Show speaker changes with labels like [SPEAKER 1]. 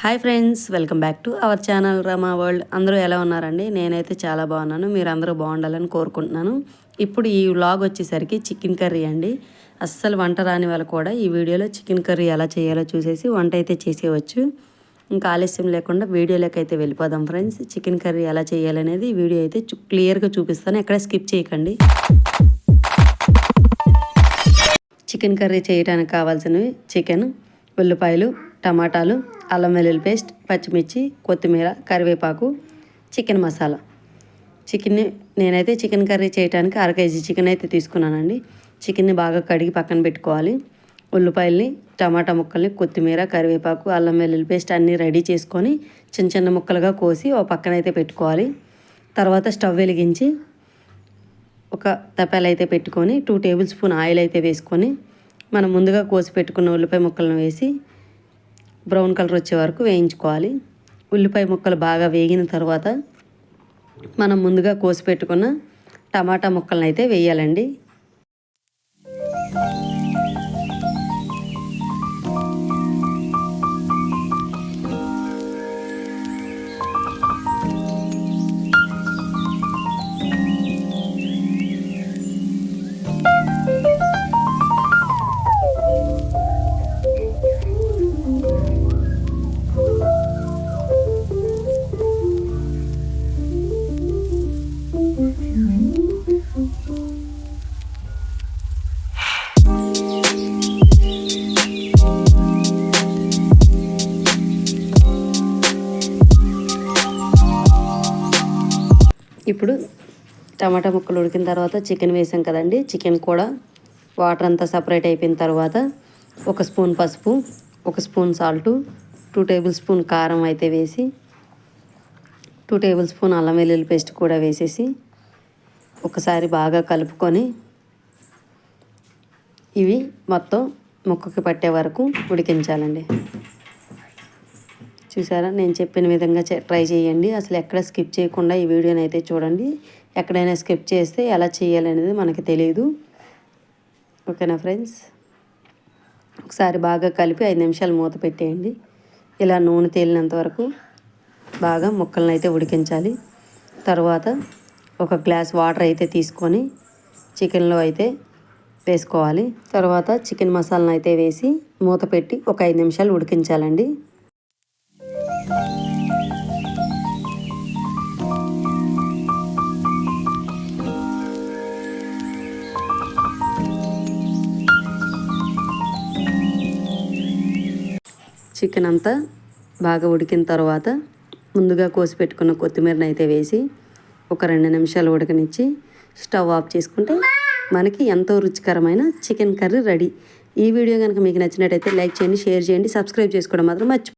[SPEAKER 1] Hi friends, welcome back to our channel Rama world. అందరూ ఎలా ఉన్నారండి? నేనైతే చాలా బాగున్నాను. మీరు అందరూ బాగుండాలని కోరుకుంటున్నాను. ఇప్పుడు ఈ వ్లాగ్ వచ్చేసరికి చికెన్ కర్రీ అండి. అస్సలు వంట రాని వాళ్ళు కూడా ఈ వీడియోలో చికెన్ కర్రీ ఎలా చేయాలో చూసేసి వంట అయితే చేసేయవచ్చు. ఇంకా ఆలస్యం లేకుండా వీడియోలోకి అయితే వెళ్ళిపోదాం ఫ్రెండ్స్. చికెన్ కర్రీ ఎలా చేయాలనేది వీడియో అయితే క్లియర్గా చూపిస్తాను, ఎక్కడ స్కిప్ చేయకండి. చికెన్ కర్రీ చేయడానికి కావాల్సినవి చికెన్, ఉల్లిపాయలు, టమాటాలు, అల్లం వెల్లుల్లి పేస్ట్, పచ్చిమిర్చి, కొత్తిమీర, కరివేపాకు, చికెన్ మసాలా. నేనైతే చికెన్ కర్రీ చేయడానికి 1/2 కేజీ చికెన్ అయితే తీసుకున్నానండి. చికెన్ని బాగా కడిగి పక్కన పెట్టుకోవాలి. ఉల్లిపాయల్ని, టమాటా ముక్కల్ని, కొత్తిమీర, కరివేపాకు, అల్లం వెల్లుల్లి పేస్ట్ అన్నీ రెడీ చేసుకొని చిన్న చిన్న ముక్కలుగా కోసి ఓ పక్కన అయితే పెట్టుకోవాలి. తర్వాత స్టవ్ వెలిగించి ఒక తపాలు అయితే పెట్టుకొని 2 టేబుల్ స్పూన్ ఆయిల్ అయితే వేసుకొని మనం ముందుగా కోసి పెట్టుకున్న ఉల్లిపాయ ముక్కలను వేసి బ్రౌన్ కలర్ వచ్చే వరకు వేయించుకోవాలి. ఉల్లిపాయ ముక్కలు బాగా వేగిన తర్వాత మనం ముందుగా కోసి పెట్టుకున్న టమాటా ముక్కలను అయితే వేయాలండి. ఇప్పుడు టమాటా ముక్కలు ఉడికిన తర్వాత చికెన్ వేసాం కదండి. చికెన్ కూడా వాటర్ అంతా సపరేట్ అయిపోయిన తర్వాత 1 స్పూన్ పసుపు, 1 స్పూన్ సాల్టు, 2 టేబుల్ స్పూన్ కారం అయితే వేసి 2 టేబుల్ స్పూన్ అల్లం వెల్లుల్లి పేస్ట్ కూడా వేసేసి ఒకసారి బాగా కలుపుకొని ఇవి మొత్తం ముక్కకి పట్టే వరకు ఉడికించాలండి. చూసారా, నేను చెప్పిన విధంగా ట్రై చేయండి. అసలు ఎక్కడ స్కిప్ చేయకుండా ఈ వీడియోని అయితే చూడండి. ఎక్కడైనా స్కిప్ చేస్తే ఎలా చేయాలనేది మనకి తెలియదు. ఓకేనా ఫ్రెండ్స్? ఒకసారి బాగా కలిపి 5 నిమిషాలు మూత పెట్టేయండి. ఇలా నూనె తేలినంత వరకు బాగా ముక్కలను అయితే ఉడికించాలి. తర్వాత 1 గ్లాస్ వాటర్ అయితే తీసుకొని చికెన్లో అయితే వేసుకోవాలి. తర్వాత చికెన్ మసాలాను అయితే వేసి మూత పెట్టి ఒక 5 నిమిషాలు ఉడికించాలండి. చికెన్ అంతా బాగా ఉడికిన తర్వాత ముందుగా కోసి పెట్టుకున్న కొత్తిమీరని అయితే వేసి ఒక 2 నిమిషాలు ఉడకనిచ్చి స్టవ్ ఆఫ్ చేసుకుంటే మనకి ఎంతో రుచికరమైన చికెన్ కర్రీ రెడీ. ఈ వీడియో కనుక మీకు నచ్చినట్టయితే లైక్ చేయండి, షేర్ చేయండి, సబ్స్క్రైబ్ చేసుకోవడం మాత్రం మర్చిపోండి.